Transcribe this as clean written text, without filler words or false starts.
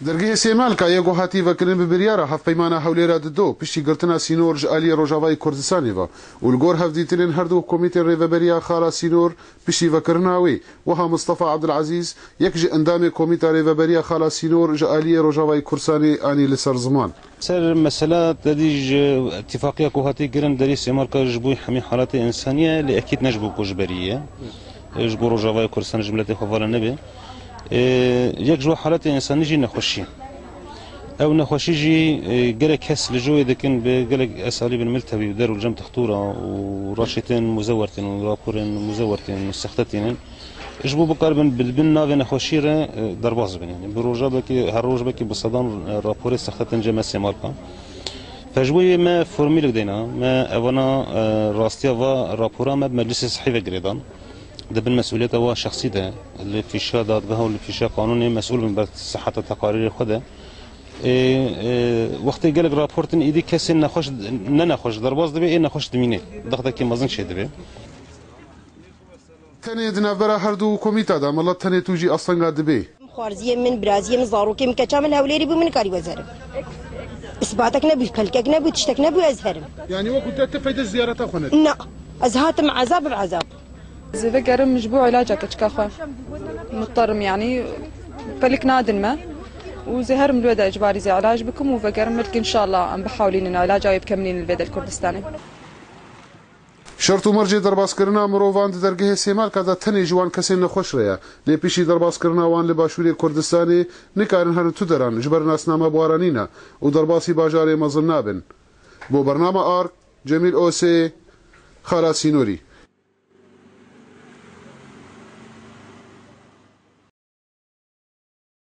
درگه سیمال که یکو هاتی وکرین ببریاره هفت پیمانه حولیره دو پشتی گرتنا سینور جالی روجاوای کردستانی و ولگور هفدیترین هر دو کمیته ریوبریا خالا سینور پشتی وکرناوی وها مصطفى عبدالعزیز یک اندام کمیته ریوبریا خالا سینور جالی روجاوای کردستانی آنی لسر زمان سر مسألة تديج اتفاقية كوهاتي جرن دري سيمار كجبوي حمي حالات إنسانية لأكيد نجبو كجبرية جبو روجاوای کردستان جملة خبر النبي یک جو حالات انسانی جی نخوشی او نخوشی جی گلک حس لجوی دکن به گلک اسالیب الملتوی در الجم تخطوره وراشتين مزورتين وراپورين مزورتين مستخدتين اجبو بقربن بالبن ناوي نخوشيره درباز بن يعني بروجا بكي هر روج بكي بصدام رابور استخدتن جمع سماركا فجوي ما فورميل دينا ما اونا راستيا و رابورا ما بمجلس صحيفه جريدان ده بالمسؤولية هو شخصي ده اللي في شا دادگاه واللي في شا قانوني مسؤول من صحة التقارير خده وقتی گلگ راپورتن ایدی کسی نخوش درباز دبی این نخوش دمینه دخته که مزنگ شده دبی تنه دنابرا هر دو کمیته ده ملت تنه توجی اصلا دبی خوارزیه من برازیه من زاروکی من کچامل هولیری بو من کاری وزارم اثباتك نبي كلكك نبي تشتك نبي ازهرم يعني وقت تفيد الزيارة خونت لا ازهاتم عذاب بعذاب زي قرم مجبوع علاجك كشكاخه مضطرم يعني فلك نادن ما وزهر من الودا اجباري زي علاج بكم وفقرم ملك ان شاء الله عم بحاولين ان علاجه ويبكملين البيت الكردستاني شرط مرجع درباس کرنا مروان درگه سیمال که تنی جوان کسی نخوش ریا لی پیشی درباس کرنا وان لباشوری کردستانی نکارن هر تو دران جبر ناس نامه بوارانینا و درباسی باجاری مظن نابن بو برنامه آرک جمیل اوسی خالا سینوری